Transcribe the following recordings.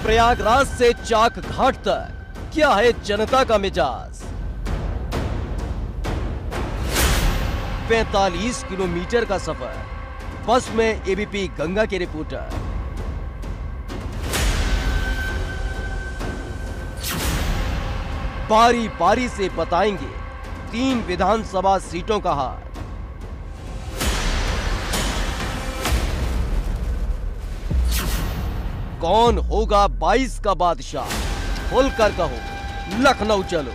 प्रयागराज से चाक घाट तक क्या है जनता का मिजाज। 45 किलोमीटर का सफर बस में एबीपी गंगा के रिपोर्टर। बारी बारी से बताएंगे 3 विधानसभा सीटों का हाल। कौन होगा 22 का बादशाह, खुलकर कहो लखनऊ चलो।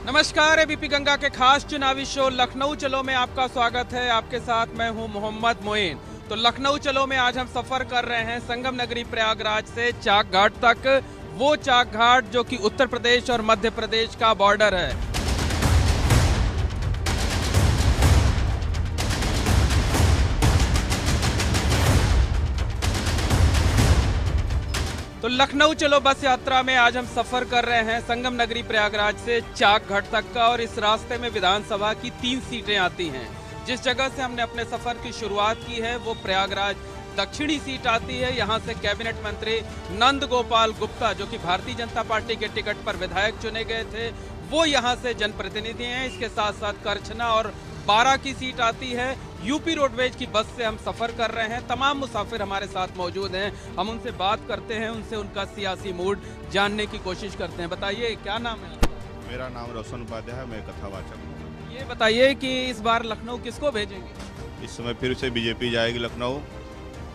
नमस्कार, एबीपी गंगा के खास चुनावी शो लखनऊ चलो में आपका स्वागत है। आपके साथ मैं हूं मोहम्मद मोइन। तो लखनऊ चलो में आज हम सफर कर रहे हैं संगम नगरी प्रयागराज से चाक घाट तक, वो चाक घाट जो कि उत्तर प्रदेश और मध्य प्रदेश का बॉर्डर है। तो लखनऊ चलो बस यात्रा में आज हम सफर कर रहे हैं संगम नगरी प्रयागराज से चाक घाट तक का, और इस रास्ते में विधानसभा की 3 सीटें आती हैं। जिस जगह से हमने अपने सफर की शुरुआत की है वो प्रयागराज दक्षिणी सीट आती है। यहाँ से कैबिनेट मंत्री नंद गोपाल गुप्ता, जो कि भारतीय जनता पार्टी के टिकट पर विधायक चुने गए थे, वो यहाँ से जनप्रतिनिधि हैं। इसके साथ साथ करछना और 12 की सीट आती है। यूपी रोडवेज की बस से हम सफर कर रहे हैं। तमाम मुसाफिर हमारे साथ मौजूद हैं, हम उनसे बात करते हैं, उनसे उनका सियासी मूड जानने की कोशिश करते हैं। बताइए क्या नाम है आपका? मेरा नाम रोशन उपाध्याय है, मैं कथावाचक हूँ। ये बताइए कि इस बार लखनऊ किसको भेजेंगे? इस समय फिर से बीजेपी जाएगी लखनऊ।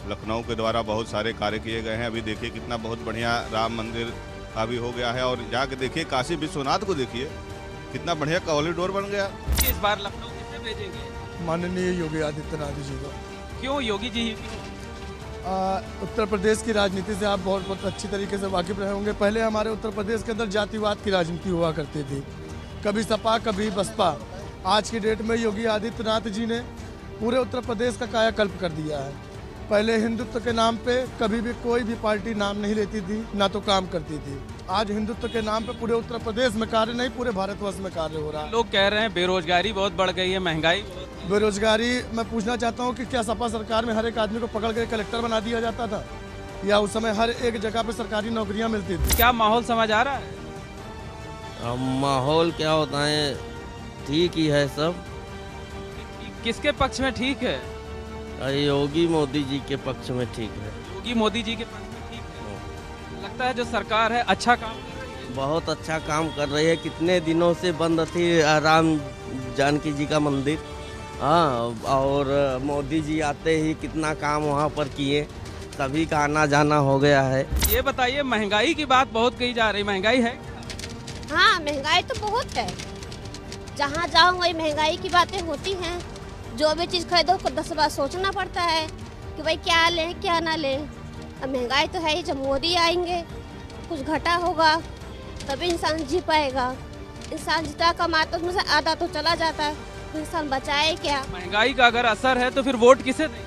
लखनऊ के द्वारा बहुत सारे कार्य किए गए हैं। अभी देखिए कितना बहुत बढ़िया राम मंदिर का भी हो गया है, और जाके देखिए काशी विश्वनाथ को देखिए कितना बढ़िया कॉरिडोर बन गया। इस बार लखनऊ किसे भेजेंगे? माननीय योगी आदित्यनाथ जी को। क्यों योगी जी? उत्तर प्रदेश की राजनीति से आप बहुत अच्छी तरीके से वाकिफ रहे होंगे। पहले हमारे उत्तर प्रदेश के अंदर जातिवाद की राजनीति हुआ करती थी, कभी सपा कभी बसपा। आज की डेट में योगी आदित्यनाथ जी ने पूरे उत्तर प्रदेश का कायाकल्प कर दिया है। पहले हिंदुत्व के नाम पे कभी भी कोई भी पार्टी नाम नहीं लेती थी, ना तो काम करती थी। आज हिंदुत्व के नाम पे पूरे उत्तर प्रदेश में कार्य नहीं, पूरे भारतवर्ष में कार्य हो रहा है। लोग कह रहे हैं बेरोजगारी बहुत बढ़ गई है, महंगाई बेरोजगारी। मैं पूछना चाहता हूँ कि क्या सपा सरकार में हर एक आदमी को पकड़ के कलेक्टर बना दिया जाता था, या उस समय हर एक जगह पे सरकारी नौकरियां मिलती थी? क्या माहौल समझ आ रहा है? माहौल क्या होता है, ठीक ही है सब। किसके पक्ष में ठीक है? योगी मोदी जी के पक्ष में ठीक है। योगी मोदी जी के पक्ष में ठीक है। लगता है जो सरकार है अच्छा काम कर रही है। बहुत अच्छा काम कर रही है। कितने दिनों से बंद थी राम जानकी जी का मंदिर, हाँ, और मोदी जी आते ही कितना काम वहाँ पर किए, सभी का आना जाना हो गया है। ये बताइए, महंगाई की बात बहुत कही जा रही, महंगाई है? हाँ, महंगाई तो बहुत है। जहाँ जाओ वही महंगाई की बातें होती हैं। जो भी चीज़ खरीदो को 10 बार सोचना पड़ता है कि भाई क्या लें क्या ना लें। अब महंगाई तो है ही, जब मोदी आएंगे कुछ घटा होगा तभी इंसान जी पाएगा। इंसान जितना कमाता उसमें से आधा तो चला जाता है, तो इंसान बचाए क्या? महंगाई का अगर असर है तो फिर वोट किसे दें?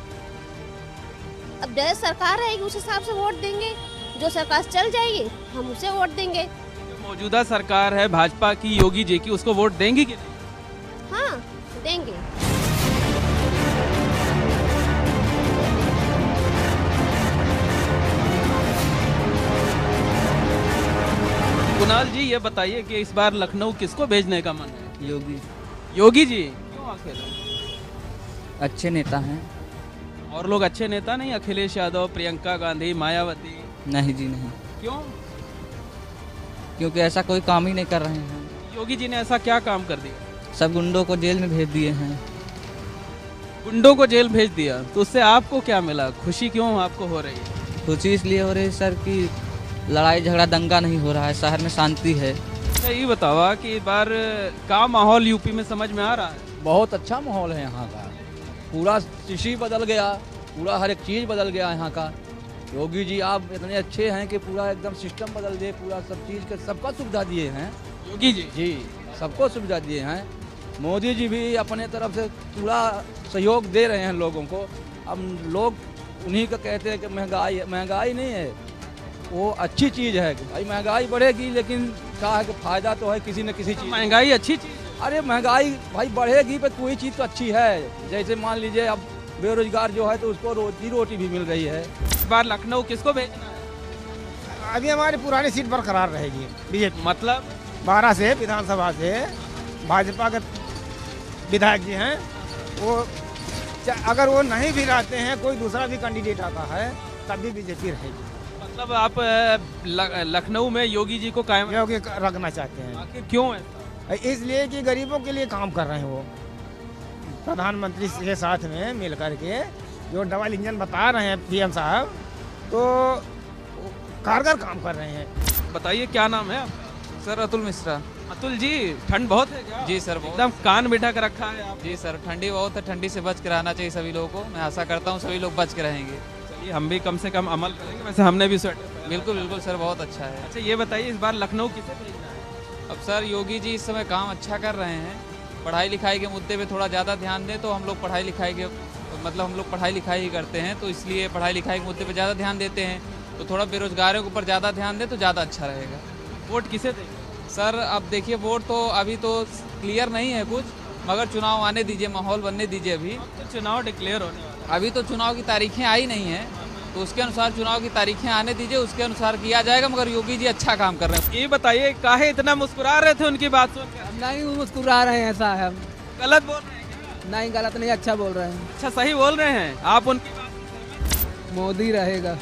अब जैसे सरकार रहेगी उस हिसाब से वोट देंगे। जो सरकार चल जाएगी हम उसे वोट देंगे। जो मौजूदा सरकार है भाजपा की, योगी जी की, उसको वोट देंगी कि नहीं? हाँ, देंगे। कुणाल जी ये बताइए कि इस बार लखनऊ किसको भेजने का मन है? योगी। योगी जी क्यों आखिर? अच्छे नेता हैं। और लोग अच्छे नेता नहीं? अखिलेश यादव, प्रियंका गांधी, मायावती? नहीं जी नहीं, क्यों? क्योंकि ऐसा कोई काम ही नहीं कर रहे हैं। योगी जी ने ऐसा क्या काम कर दिया? सब गुंडों को जेल में भेज दिए हैं। गुंडों को जेल भेज दिया, तो उससे आपको क्या मिला? खुशी क्यों आपको हो रही है? खुशी इसलिए हो रही है सर कि लड़ाई झगड़ा दंगा नहीं हो रहा है, शहर में शांति है। अच्छा ये बतावा कि इस बार का माहौल यूपी में समझ में आ रहा है? बहुत अच्छा माहौल है यहाँ का। पूरा कृषि बदल गया, पूरा हर एक चीज़ बदल गया यहाँ का। योगी जी आप इतने अच्छे हैं कि पूरा एकदम सिस्टम बदल दिए, पूरा सब चीज़ का सबका सुविधा दिए हैं। योगी जी जी सबको सुविधा दिए हैं। मोदी जी भी अपने तरफ से पूरा सहयोग दे रहे हैं लोगों को। अब लोग उन्हीं का कहते हैं कि महंगाई नहीं है, वो अच्छी चीज़ है। भाई महंगाई बढ़ेगी लेकिन क्या है कि फायदा तो है किसी न किसी चीज़। महंगाई अच्छी चीज़? अरे महंगाई भाई बढ़ेगी पर कोई चीज़ तो अच्छी है। जैसे मान लीजिए अब बेरोजगार जो है तो उसको रोजी रोटी भी मिल रही है। इस बार लखनऊ किसको भेजना है? अभी हमारी पुरानी सीट बरकरार रहेगी बीजेपी। मतलब 12 से विधानसभा से भाजपा के विधायक जी हैं, वो अगर वो नहीं भी रहते हैं, कोई दूसरा भी कैंडिडेट आता है तब भी बीजेपी रहेगी। मतलब आप लखनऊ में योगी जी को कायम योगी रखना चाहते हैं। आखिर क्यों है? इसलिए कि गरीबों के लिए काम कर रहे हैं वो, प्रधानमंत्री के साथ में मिल करके जो डबल इंजन बता रहे हैं पीएम साहब, तो कारगर काम कर रहे हैं। बताइए क्या नाम है? सर अतुल मिश्रा। अतुल जी, ठंड बहुत है क्या? जी सर, बहुत। एकदम कान बिठा कर रखा है आप। जी सर, ठंडी बहुत है, ठंडी से बच के रहना चाहिए सभी लोगों को। मैं आशा करता हूँ सभी लोग बच के रहेंगे। चलिए हम भी कम से कम अमल करेंगे, वैसे हमने भी स्वेटर पहना। बिल्कुल बिल्कुल सर, बहुत अच्छा है। अच्छा ये बताइए, इस बार लखनऊ किसे भेजना है? अब सर योगी जी इस समय काम अच्छा कर रहे हैं, पढ़ाई लिखाई के मुद्दे पे थोड़ा ज़्यादा ध्यान दें तो हम लोग पढ़ाई लिखाई के हम लोग पढ़ाई लिखाई ही करते हैं, तो इसलिए पढ़ाई लिखाई के मुद्दे पे ज़्यादा ध्यान देते हैं, तो थोड़ा बेरोजगारों के ऊपर ज़्यादा ध्यान दें तो ज़्यादा अच्छा रहेगा। वोट किसे देंगे? सर अब देखिए, वोट तो अभी तो क्लियर नहीं है कुछ, मगर चुनाव आने दीजिए, माहौल बनने दीजिए। अभी तो चुनाव डिक्लेयर होने वाला है। अभी तो चुनाव की तारीखें आई नहीं हैं, तो उसके अनुसार चुनाव की तारीखें आने दीजिए, उसके अनुसार किया जाएगा। मगर योगी जी अच्छा काम कर रहे हैं। ये बताइए, काहे इतना मुस्कुरा रहे थे उनकी बात सुनकर? नहीं मुस्कुरा रहे हैं साहब, गलत बोल रहे हैं क्या? नहीं गलत नहीं, अच्छा बोल रहे हैं। अच्छा सही बोल रहे हैं आप उनकी बात? मोदी रहेगा,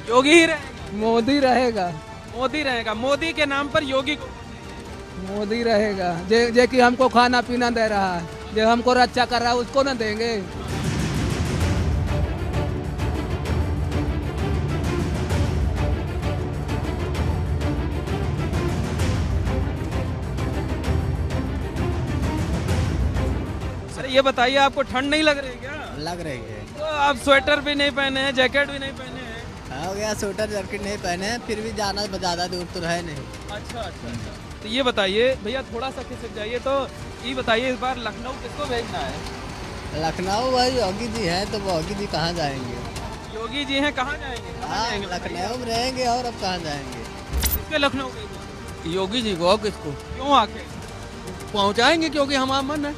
योगी ही रहेगा। मोदी रहेगा, मोदी रहेगा। मोदी के नाम पर योगी को मोदी रहेगा। जे कि हमको खाना पीना दे रहा है, जो हमको रक्षा कर रहा है उसको ना देंगे। अरे ये बताइए, आपको ठंड नहीं लग रही है क्या? लग रही है। तो आप स्वेटर भी नहीं पहने हैं, जैकेट भी नहीं पहने हैं। हो गया, स्वेटर जैकेट नहीं पहने हैं, फिर भी जाना ज़्यादा दूर तो है नहीं। अच्छा अच्छा अच्छा। तो ये बताइए भैया, थोड़ा सा खिसक जाइए, तो ये बताइए इस बार लखनऊ किसको भेजना है? लखनऊ भाई योगी जी हैं, तो योगी जी कहाँ जाएंगे? योगी जी हैं, कहाँ जाएंगे? हाँ, लखनऊ में रहेंगे और अब कहाँ जाएंगे? किसके लखनऊ भेजना? योगी जी को। और किसको क्यों आखिर? पहुंचाएंगे क्योंकि हमारा मन है।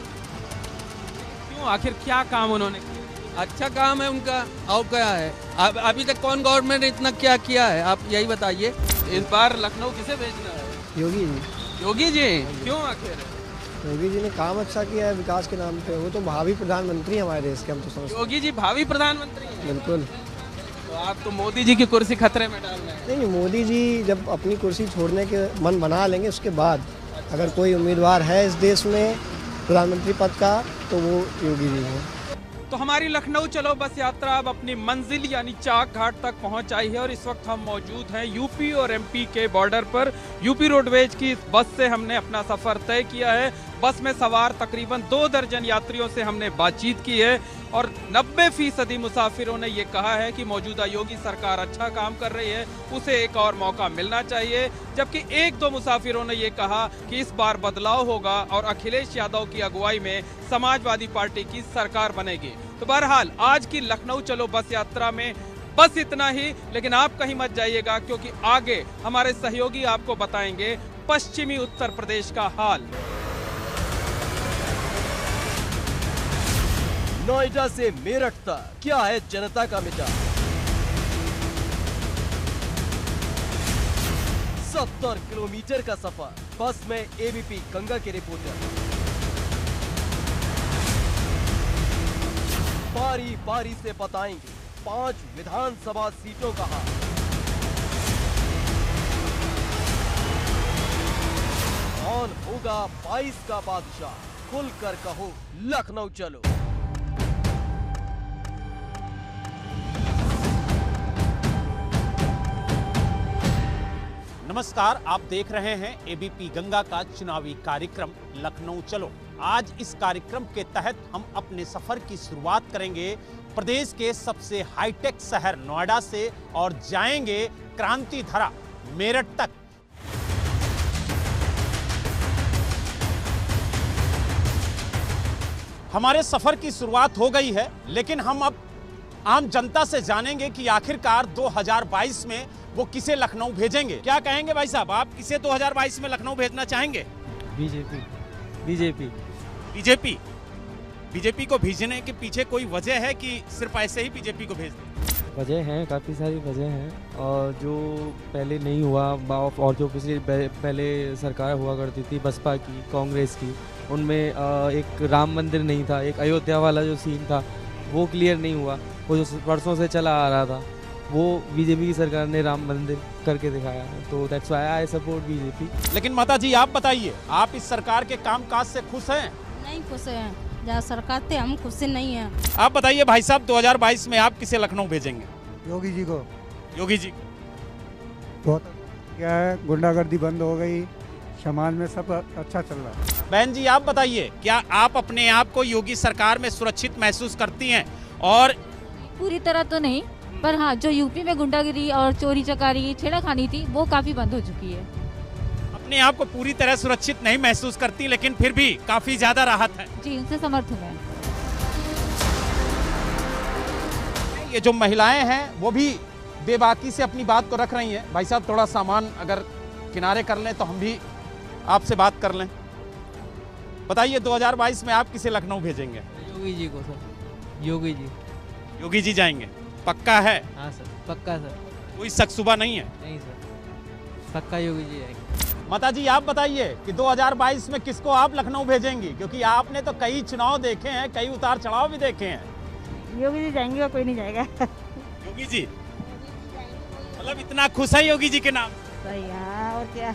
क्यों आखिर, क्या काम उन्होंने किया? अच्छा काम है उनका, और क्या है? अभी तक कौन गवर्नमेंट ने इतना क्या किया है, आप यही बताइए। इस बार लखनऊ किसे भेजना है? योगी जी। योगी जी क्यों आखिर? योगी जी ने काम अच्छा किया है विकास के नाम पे, वो तो भावी प्रधानमंत्री हमारे देश के, हम तो समझते हैं। योगी जी भावी प्रधानमंत्री हैं? बिल्कुल। तो आप तो मोदी जी की कुर्सी खतरे में डाल रहे हैं। नहीं, मोदी जी जब अपनी कुर्सी छोड़ने के मन बना लेंगे, उसके बाद अगर कोई उम्मीदवार है इस देश में प्रधानमंत्री पद का, तो वो योगी जी हैं। तो हमारी लखनऊ चलो बस यात्रा अब अपनी मंजिल यानी चाक घाट तक पहुंच आई है और इस वक्त हम मौजूद हैं यूपी और एमपी के बॉर्डर पर। यूपी रोडवेज की इस बस से हमने अपना सफर तय किया है। बस में सवार तकरीबन 2 दर्जन यात्रियों से हमने बातचीत की है और 90% मुसाफिरों ने ये कहा है कि मौजूदा योगी सरकार अच्छा काम कर रही है, उसे एक और मौका मिलना चाहिए। जबकि 1-2 मुसाफिरों ने ये कहा कि इस बार बदलाव होगा और अखिलेश यादव की अगुवाई में समाजवादी पार्टी की सरकार बनेगी। तो बहरहाल आज की लखनऊ चलो बस यात्रा में बस इतना ही, लेकिन आप कहीं मत जाइएगा क्योंकि आगे हमारे सहयोगी आपको बताएंगे पश्चिमी उत्तर प्रदेश का हाल। नोएडा से मेरठ तक क्या है जनता का मिजाज? 70 किलोमीटर का सफर बस में एबीपी गंगा के रिपोर्टर बारी बारी से बताएंगे 5 विधानसभा सीटों का हाल। कौन होगा 22 का बादशाह? खुलकर कहो, लखनऊ चलो। नमस्कार, आप देख रहे हैं एबीपी गंगा का चुनावी कार्यक्रम लखनऊ चलो। आज इस कार्यक्रम के तहत हम अपने सफर की शुरुआत करेंगे प्रदेश के सबसे हाईटेक शहर नोएडा से और जाएंगे क्रांति धरा मेरठ तक। हमारे सफर की शुरुआत हो गई है, लेकिन हम अब आम जनता से जानेंगे कि आखिरकार 2022 में वो किसे लखनऊ भेजेंगे। क्या कहेंगे भाई साहब, आप किसे 2022 में लखनऊ भेजना चाहेंगे? बीजेपी। बीजेपी को भेजने के पीछे कोई वजह है कि सिर्फ ऐसे ही बीजेपी को भेज दें? वजह हैं, काफ़ी सारी वजह हैं। और जो पहले नहीं हुआ और जो पिछली पहले सरकार हुआ करती थी बसपा की, कांग्रेस की, उनमें एक राम मंदिर नहीं था, एक अयोध्या वाला जो सीन था वो क्लियर नहीं हुआ। वो जो वर्षों से चला आ रहा था वो बीजेपी की सरकार ने राम मंदिर करके दिखाया है, तो that's why I support BJP. लेकिन माता जी आप बताइए, आप इस सरकार के कामकाज से खुश हैं? नहीं खुश हैं, जहाँ सरकार थे हम खुश नहीं हैं। आप बताइए भाई साहब, 2022 में आप किसे लखनऊ भेजेंगे? योगी जी को। योगी जी बहुत क्या है, गुंडागर्दी बंद हो गई, समाज में सब अच्छा चल रहा है। बहन जी आप बताइए, क्या आप अपने आप को योगी सरकार में सुरक्षित महसूस करती हैं? और पूरी तरह तो नहीं, पर हाँ जो यूपी में गुंडागिरी और चोरी चकारी छेड़खानी थी वो काफी बंद हो चुकी है। अपने आप को पूरी तरह सुरक्षित नहीं महसूस करती, लेकिन फिर भी काफी ज्यादा राहत है। जी, उनसे समर्थ हूँ मैं। ये जो महिलाएं हैं वो भी बेबाकी से अपनी बात को रख रही हैं। भाई साहब थोड़ा सामान अगर किनारे कर लें तो हम भी आपसे बात कर लें। बताइए 2022 में आप किसे लखनऊ भेजेंगे? योगी जी को सर। योगी जी। योगी जी जाएंगे, पक्का है? हाँ सर, पक्का सर। कोई शक शुबा नहीं है? नहीं सर, पक्का योगी जी जाएंगे। माता जी आप बताइए कि 2022 में किसको आप लखनऊ भेजेंगी, क्योंकि आपने तो कई चुनाव देखे हैं, कई उतार चढ़ाव भी देखे हैं। योगी जी जाएंगे और कोई नहीं जाएगा। योगी जी मतलब इतना खुश है योगी जी के नाम? सही है, और क्या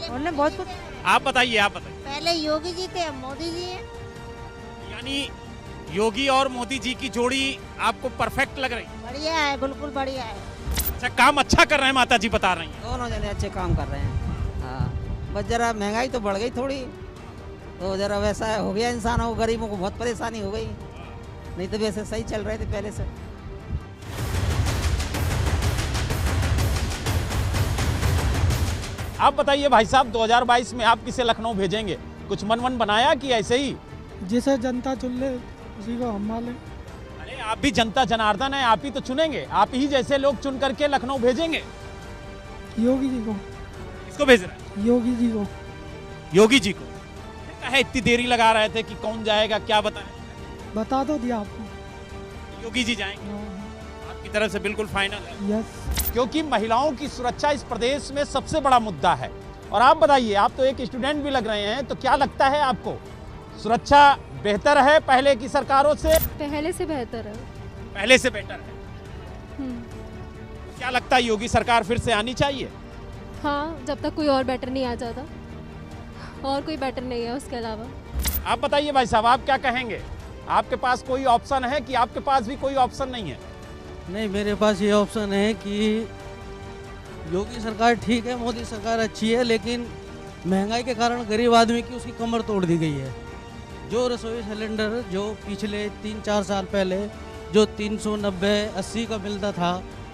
उन्होंने बहुत कुछ। आप बताइए, आप बताइए। पहले योगी जी थे, अब मोदी जी हैं। यानी योगी और मोदी जी की जोड़ी आपको परफेक्ट लग रही? बढ़िया है, बिल्कुल बढ़िया है। अच्छा, काम अच्छा कर रहे हैं माता जी बता रही हैं। दोनों जने अच्छे काम कर रहे हैं। हाँ, बस जरा महंगाई तो बढ़ गई थोड़ी, तो जरा वैसा हो गया, इंसानों को, गरीबों को बहुत परेशानी हो गई, नहीं तो वैसे सही चल रहे थे पहले से। आप बताइए भाई साहब, 2022 में आप किसे लखनऊ भेजेंगे? कुछ मन बनाया कि ऐसे ही? जिसे जनता चुन ले उसी को हम माले। अरे आप भी जनता जनार्दन है, आप ही तो चुनेंगे, आप ही जैसे लोग चुन करके लखनऊ भेजेंगे। योगी जी को। किसको भेज रहे हैं? योगी जी को। योगी जी को है, इतनी देरी लगा रहे थे कि कौन जाएगा, क्या बताएं? बता दो दिया आपको। योगी जी जाएंगे आपकी तरफ से? बिल्कुल फाइनल है? यस। क्योंकि महिलाओं की सुरक्षा इस प्रदेश में सबसे बड़ा मुद्दा है। और आप बताइए, आप तो एक स्टूडेंट भी लग रहे हैं, तो क्या लगता है आपको, सुरक्षा बेहतर है पहले की सरकारों से? पहले से बेहतर है। पहले से बेहतर है। क्या लगता है योगी सरकार फिर से आनी चाहिए? हाँ, जब तक कोई और बेटर नहीं आ जाता, और कोई बेटर नहीं है उसके अलावा। आप बताइए भाई साहब, आप क्या कहेंगे? आपके पास कोई ऑप्शन है कि आपके पास भी कोई ऑप्शन नहीं है? नहीं, मेरे पास ये ऑप्शन है कि योगी सरकार ठीक है, मोदी सरकार अच्छी है, लेकिन महंगाई के कारण गरीब आदमी की उसकी कमर तोड़ दी गई है। जो रसोई सिलेंडर जो पिछले 3-4 साल पहले जो 390-80 का मिलता था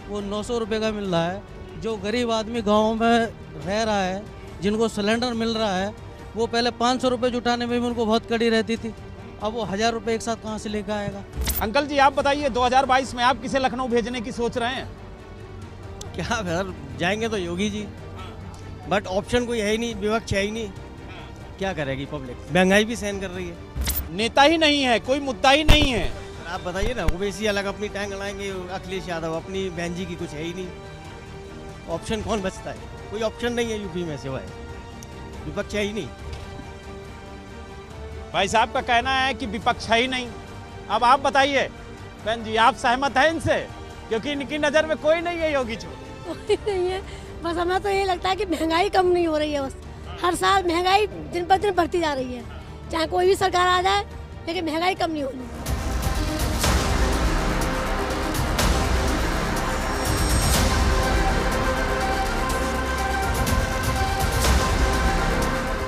वो 900 रुपये का मिल रहा है। जो गरीब आदमी गाँव में रह रहा है, जिनको सिलेंडर मिल रहा है, वो पहले 500 रुपये जुटाने में भी उनको बहुत कड़ी रहती थी, अब वो 1000 रुपये एक साथ कहाँ से लेकर आएगा? अंकल जी आप बताइए, 2022 में आप किसे लखनऊ भेजने की सोच रहे हैं? क्या सर, जाएंगे तो योगी जी, बट ऑप्शन कोई है ही नहीं, विपक्ष है ही नहीं, क्या करेगी पब्लिक? महंगाई भी सहन कर रही है, नेता ही नहीं है, कोई मुद्दा ही नहीं है। आप बताइए ना, ओवैसी अलग अपनी टैंक लाएंगे, अखिलेश यादव अपनी, बहन जी की कुछ है ही नहीं, ऑप्शन कौन बचता है? कोई ऑप्शन नहीं है यूपी में सिवाय, विपक्ष है ही नहीं। भाई साहब का कहना है कि विपक्ष है ही नहीं। अब आप बताइए बहन जी, आप सहमत हैं इनसे? क्योंकि इनकी नज़र में कोई नहीं है योगी जी। कोई नहीं है, बस हमें तो ये लगता है कि महंगाई कम नहीं हो रही है। बस हर साल महंगाई दिन पर दिन बढ़ती जा रही है, चाहे कोई भी सरकार आ जाए, लेकिन महंगाई कम नहीं हो रही।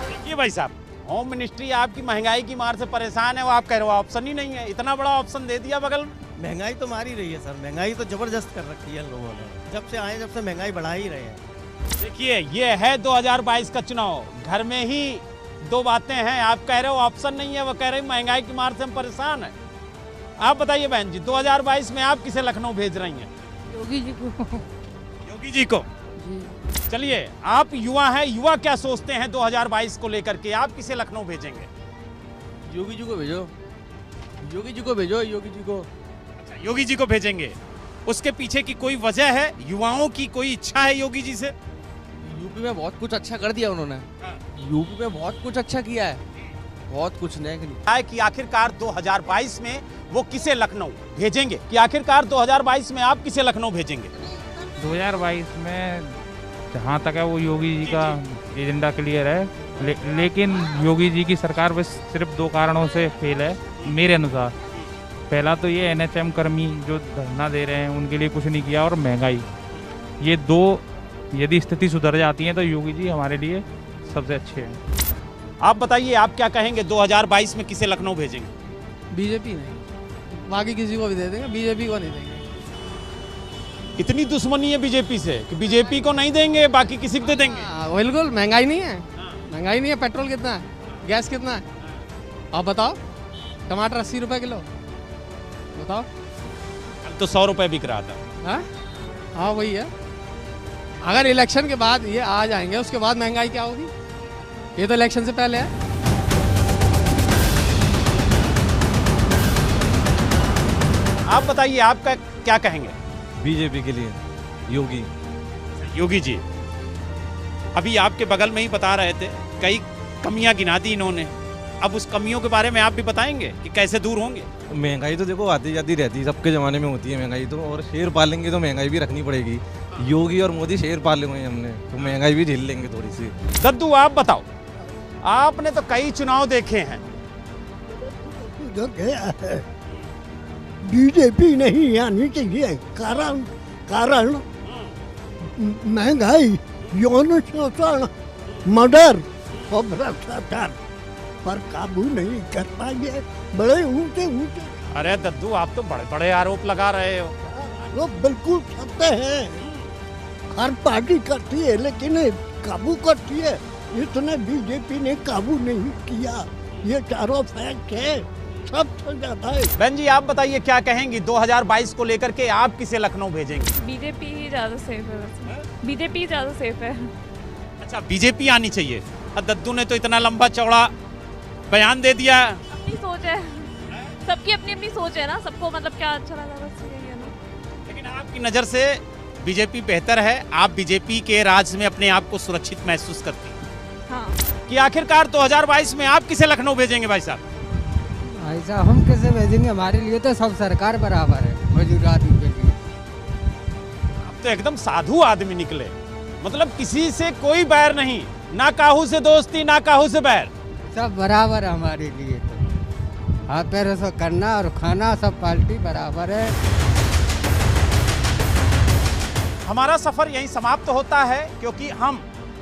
देखिए भाई साहब, होम मिनिस्ट्री आपकी महंगाई की मार से परेशान है, वो आप कह रहे हो ऑप्शन ही नहीं है। इतना बड़ा ऑप्शन दे दिया बगल में। महंगाई तो मार ही रही है सर, महंगाई तो जबरदस्त कर रखी है लोगों ने, जब से आए जब से महंगाई बढ़ा ही रहे हैं। देखिए ये है 2022 का चुनाव, घर में ही दो बातें हैं, आप कह रहे हो ऑप्शन नहीं है, वो कह रहे महंगाई की मार से हम परेशान है। आप बताइए बहन जी, 2022 में आप किसे लखनऊ भेज रही हैं? योगी जी को। योगी जी को? चलिए, आप युवा हैं, युवा क्या सोचते हैं 2022 को लेकर के, आप किसे लखनऊ भेजेंगे? योगी जी को भेजो, योगी जी को भेजो, योगी जी को। अच्छा, योगी जी को भेजेंगे। उसके पीछे की कोई वजह है? युवाओं की कोई इच्छा है योगी जी से? यूपी में बहुत कुछ अच्छा कर दिया उन्होंने, यूपी में बहुत कुछ अच्छा किया है, बहुत कुछ नहीं है कि आखिरकार 2022 में वो किसे लखनऊ भेजेंगे, कि आखिरकार 2022 में आप किसे लखनऊ भेजेंगे? 2022 में जहाँ तक है वो योगी जी का एजेंडा क्लियर है, लेकिन योगी जी की सरकार बस सिर्फ 2 कारणों से फेल है मेरे अनुसार। पहला तो ये NHM कर्मी जो धरना दे रहे हैं उनके लिए कुछ नहीं किया, और महंगाई, ये 2 यदि स्थिति सुधर जाती है तो योगी जी हमारे लिए सबसे अच्छे हैं। आप बताइए, आप क्या कहेंगे 2022 में किसे लखनऊ भेजेंगे? बीजेपी नहीं, बाकी किसी को भी दे देंगे, बीजेपी को नहीं देंगे। इतनी दुश्मनी है बीजेपी से कि बीजेपी को नहीं देंगे, बाकी किसी को दे देंगे? बिल्कुल, महंगाई नहीं है, महंगाई नहीं है। पेट्रोल कितना है, गैस कितना है, आप बताओ। टमाटर 80 रुपए किलो, बताओ। कल तो 100 रुपए बिक रहा था। हाँ वही है। अगर इलेक्शन के बाद ये आ जाएंगे, उसके बाद महंगाई क्या होगी? ये तो इलेक्शन से पहले है। आप बताइए, आपका क्या कहेंगे? बीजेपी के लिए योगी जी अभी आपके बगल में ही बता रहे थे, कई कमियां गिना दी इन्होंने। अब उस कमियों के बारे में आप भी बताएंगे कि कैसे दूर होंगे? महंगाई तो देखो आती जाती रहती है, सबके ज़माने में होती है महंगाई तो, और शेर पालेंगे तो महंगाई भी रखनी पड़ेगी। योगी और मोदी शेर पाले हुए हैं हमने, तो महंगाई भी झेल लेंगे थोड़ी सी। दद्दू आप बताओ, आपने तो कई चुनाव देखे हैं। बीजेपी नहीं आनी चाहिए, कारण महंगाई, यौन शोषण, मर्डर और भ्रष्टाचार पर काबू नहीं कर पाएंगे। बड़े ऊंचे ऊंचे। अरे दद्दू, आप तो बड़े बड़े आरोप लगा रहे हो। वो बिल्कुल सत्य है, हर पार्टी करती है लेकिन काबू करती है, इसने बीजेपी ने काबू नहीं किया। ये चारों फैक्ट है, सबसे ज्यादा है। बहन जी आप बताइए, क्या कहेंगी 2022 को लेकर के, आप किसे लखनऊ भेजेंगे? बीजेपी ही ज्यादा सेफ है, बीजेपी ज्यादा सेफ है। अच्छा, बीजेपी आनी चाहिए। दद्दू ने तो इतना लंबा चौड़ा बयान दे दिया। अपनी सोच है, सबकी अपनी अपनी सोच है ना, सबको मतलब क्या अच्छा लगा बस यही है ना। लेकिन आपकी नजर से बीजेपी बेहतर है, आप बीजेपी के राज में अपने आप को सुरक्षित महसूस करती हैं। हाँ। कि आखिरकार 2022 में आप किसे लखनऊ भेजेंगे भाई साहब? भाई साहब हम कैसे भेजेंगे, हमारे लिए तो सब सरकार बराबर है, मजदूर आदमी के लिए। आप तो एकदम साधु आदमी निकले, मतलब किसी से कोई बैर नहीं, ना काहू से दोस्ती ना काहू से बैर, सब बराबर है हमारे लिए। तो हाथ पैरों से करना और खाना सब पार्टी बराबर है। हमारा सफर यहीं समाप्त होता है, क्योंकि हम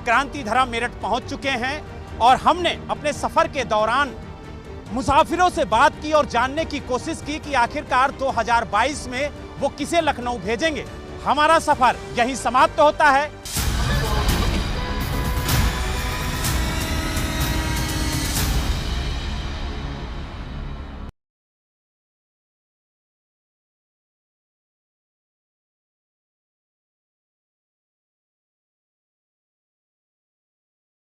क्रांति धरा मेरठ पहुंच चुके हैं और हमने अपने सफर के दौरान मुसाफिरों से बात की और जानने की कोशिश की कि आखिरकार 2022 में वो किसे लखनऊ भेजेंगे। हमारा सफर यहीं समाप्त होता है।